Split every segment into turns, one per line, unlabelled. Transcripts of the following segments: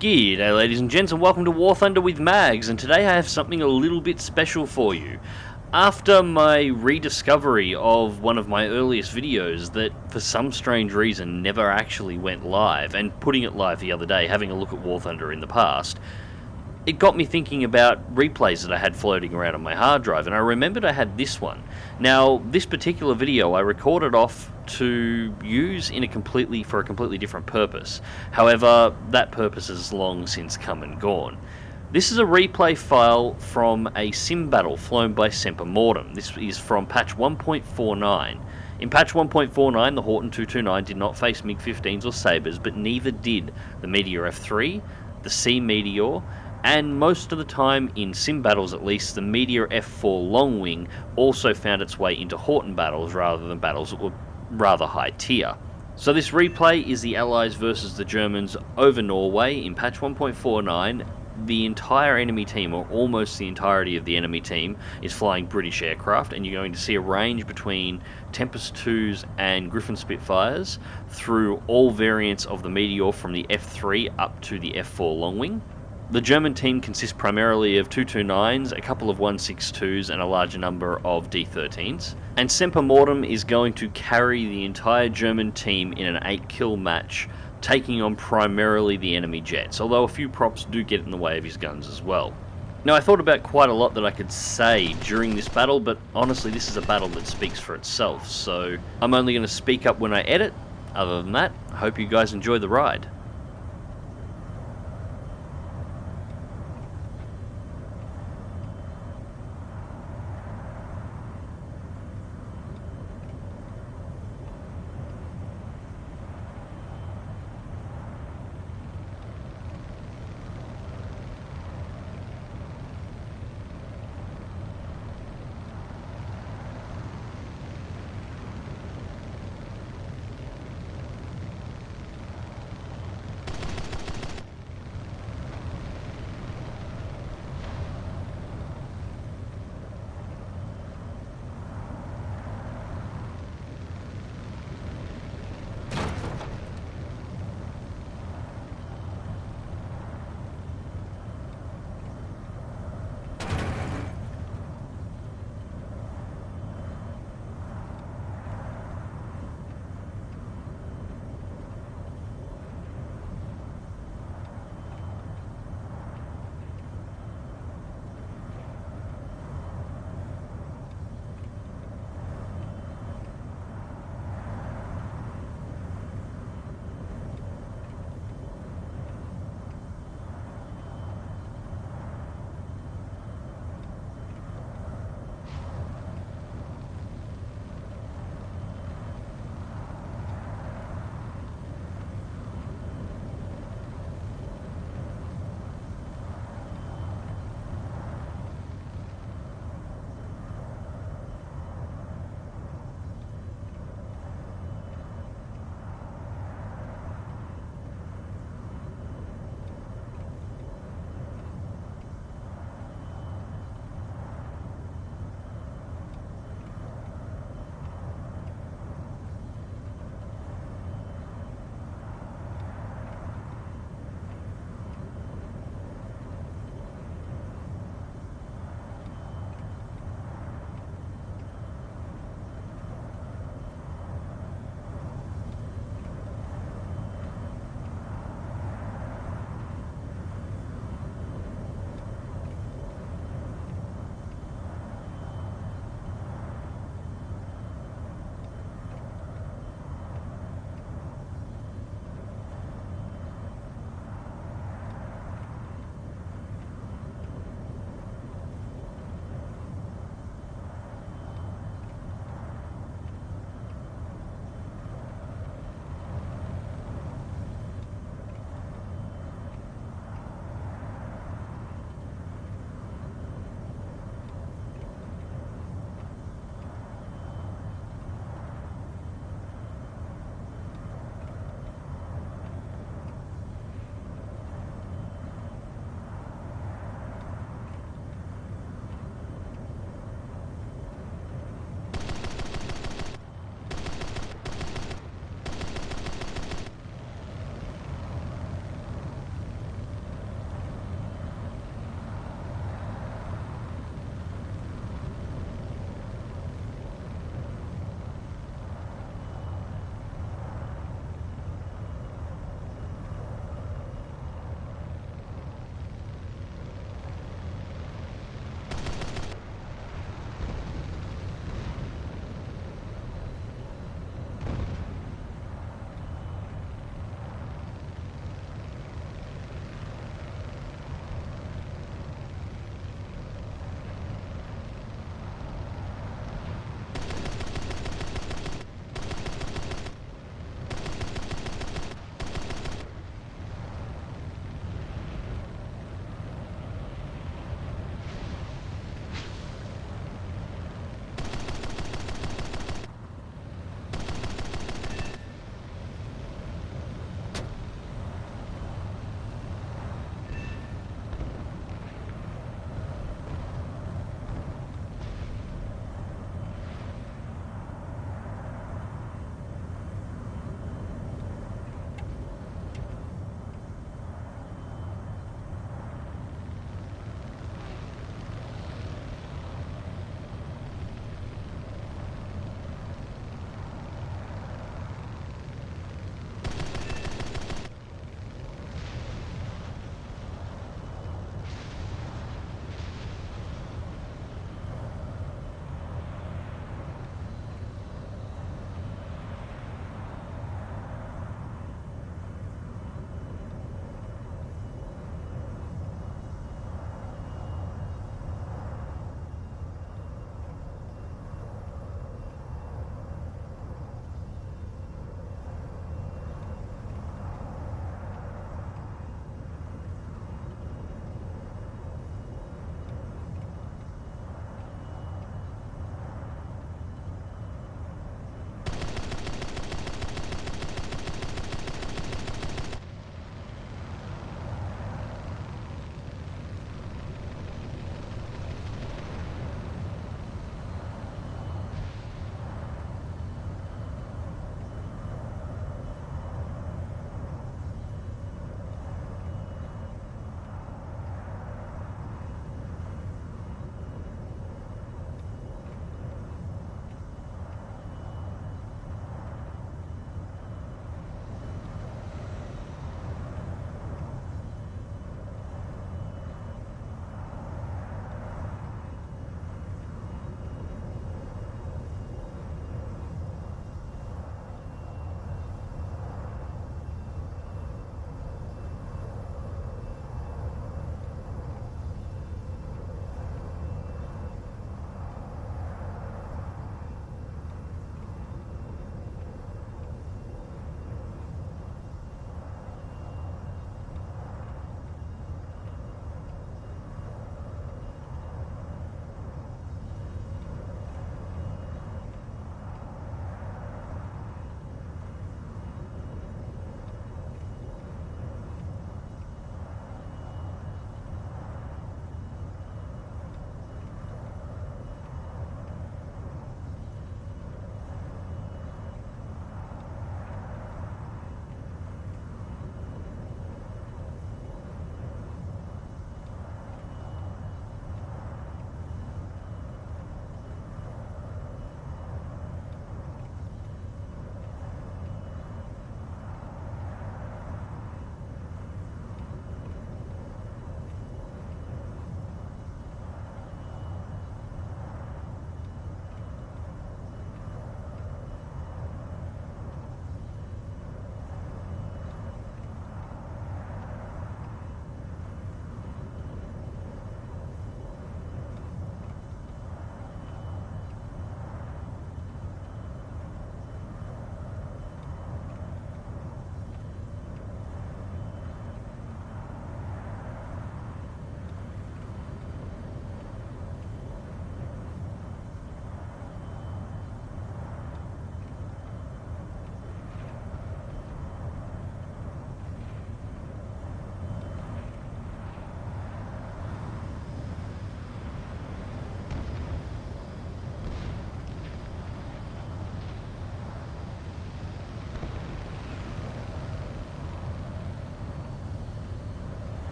G'day ladies and gents, and welcome to War Thunder with Mags, and today I have something a little bit special for you. After my rediscovery of one of my earliest videos that for some strange reason never actually went live, and putting it live the other day, having a look at War Thunder in the past, it got me thinking about replays that I had floating around on my hard drive, and I remembered I had this one. Now, this particular video I recorded off to use for a completely different purpose. However, that purpose has long since come and gone. This is a replay file from a sim battle flown by SemperMortem. This is from patch 1.49. In patch 1.49, the Horten 229 did not face MiG-15s or Sabres, but neither did the Meteor F3, the Sea Meteor, and most of the time, in sim battles at least, the Meteor F4 Long Wing also found its way into Horten battles rather than battles that were rather high tier. So this replay is the Allies versus the Germans over Norway in patch 1.49. The entire enemy team, or almost the entirety of the enemy team, is flying British aircraft, and you're going to see a range between Tempest 2s and Griffin Spitfires through all variants of the Meteor from the F3 up to the F4 Long Wing. The German team consists primarily of 229s, a couple of 162s, and a larger number of D13s. And SemperMortem is going to carry the entire German team in an 8-kill match, taking on primarily the enemy jets, although a few props do get in the way of his guns as well. Now, I thought about quite a lot that I could say during this battle, but honestly this is a battle that speaks for itself, so I'm only going to speak up when I edit. Other than that, I hope you guys enjoy the ride.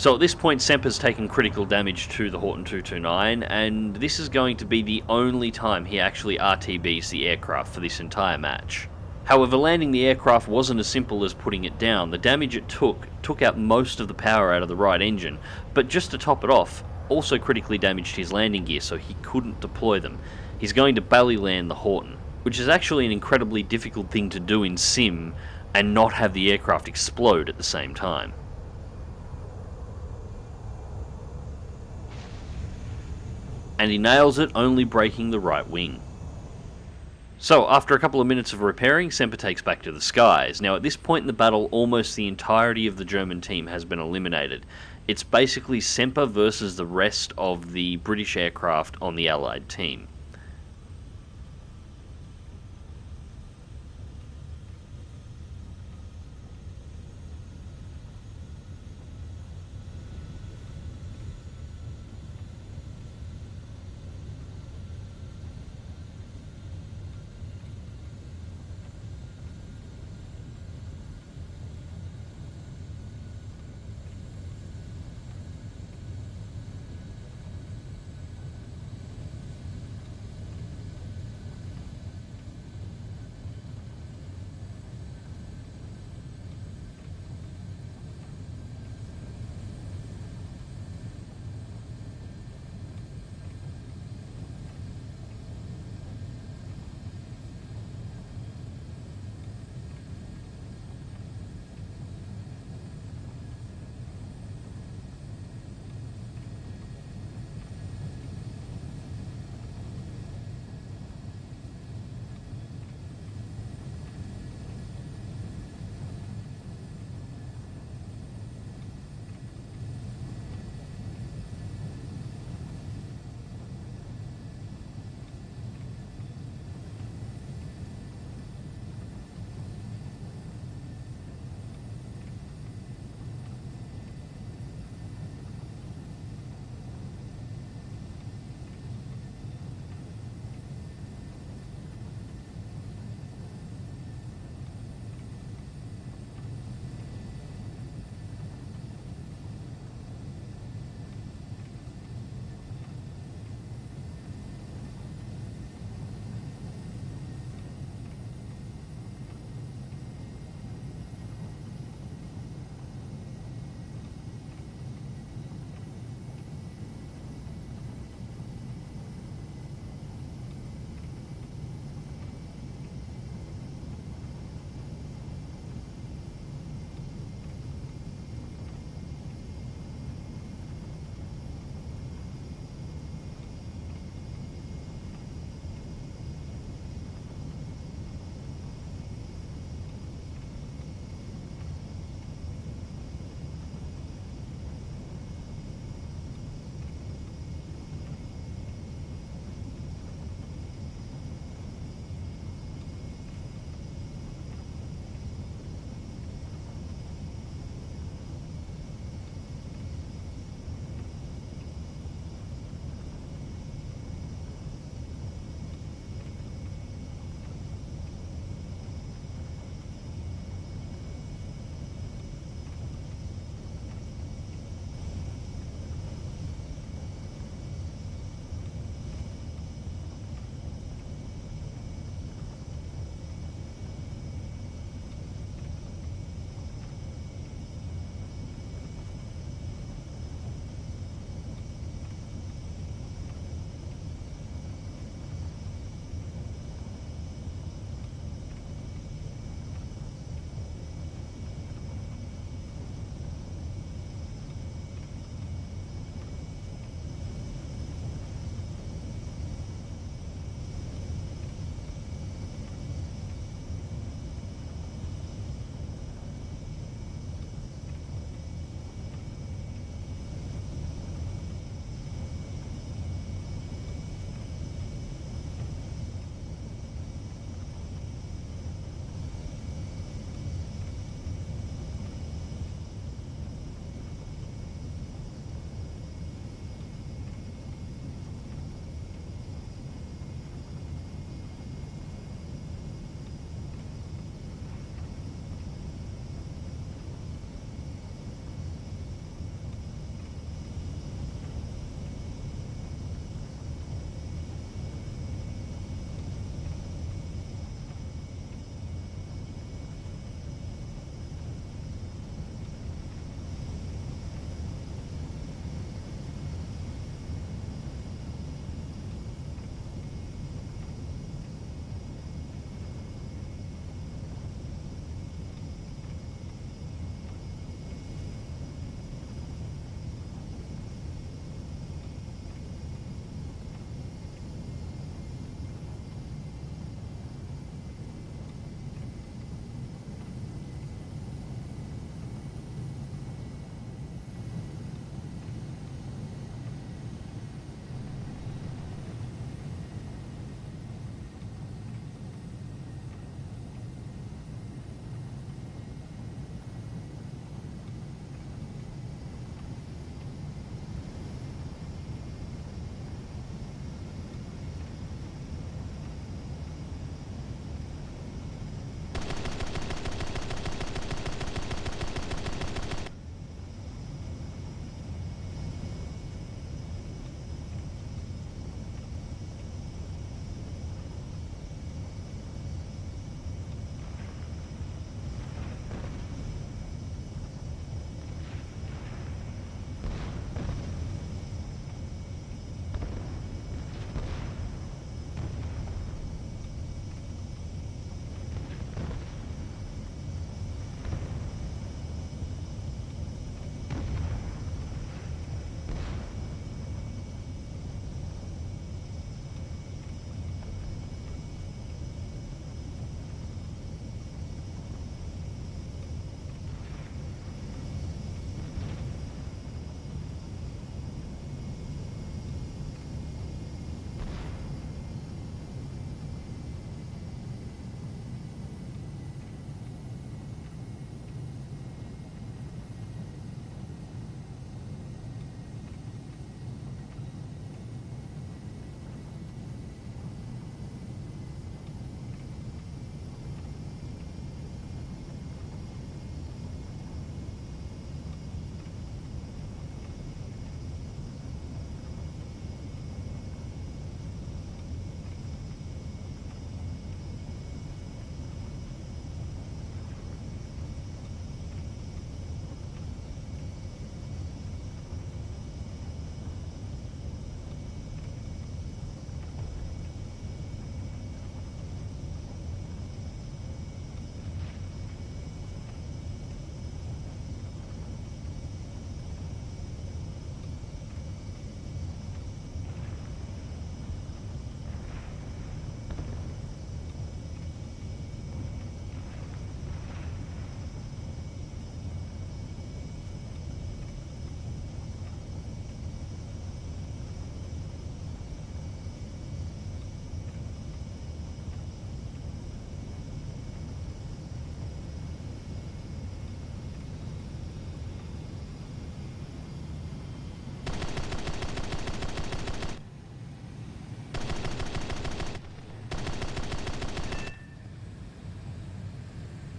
So at this point, Semper's taken critical damage to the Horten 229, and this is going to be the only time he actually RTBs the aircraft for this entire match. However, landing the aircraft wasn't as simple as putting it down. The damage it took out most of the power out of the right engine, but just to top it off, also critically damaged his landing gear so he couldn't deploy them. He's going to belly land the Horten, which is actually an incredibly difficult thing to do in sim and not have the aircraft explode at the same time. And he nails it, only breaking the right wing. So, after a couple of minutes of repairing, Semper takes back to the skies. Now, at this point in the battle, almost the entirety of the German team has been eliminated. It's basically Semper versus the rest of the British aircraft on the Allied team.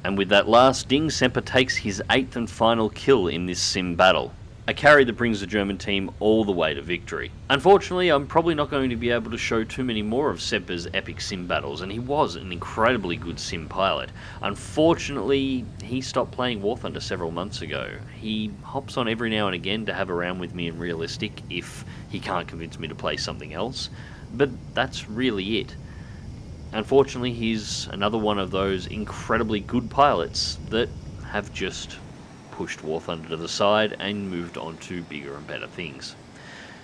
And with that last ding, Semper takes his 8th and final kill in this sim battle. A carry that brings the German team all the way to victory. Unfortunately, I'm probably not going to be able to show too many more of Semper's epic sim battles, and he was an incredibly good sim pilot. Unfortunately, he stopped playing War Thunder several months ago. He hops on every now and again to have a round with me in Realistic if he can't convince me to play something else, but that's really it. Unfortunately, he's another one of those incredibly good pilots that have just pushed War Thunder to the side and moved on to bigger and better things.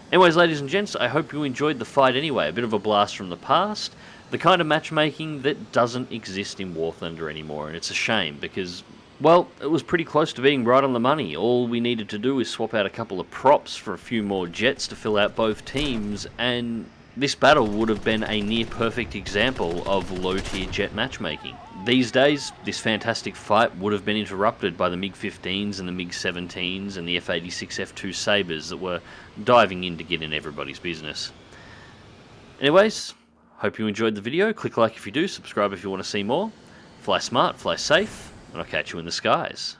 Anyways, ladies and gents, I hope you enjoyed the fight anyway. A bit of a blast from the past. The kind of matchmaking that doesn't exist in War Thunder anymore, and it's a shame because, well, it was pretty close to being right on the money. All we needed to do is swap out a couple of props for a few more jets to fill out both teams, and this battle would have been a near-perfect example of low-tier jet matchmaking. These days, this fantastic fight would have been interrupted by the MiG-15s and the MiG-17s and the F-86 F2 Sabres that were diving in to get in everybody's business. Anyways, hope you enjoyed the video. Click like if you do, subscribe if you want to see more. Fly smart, fly safe, and I'll catch you in the skies.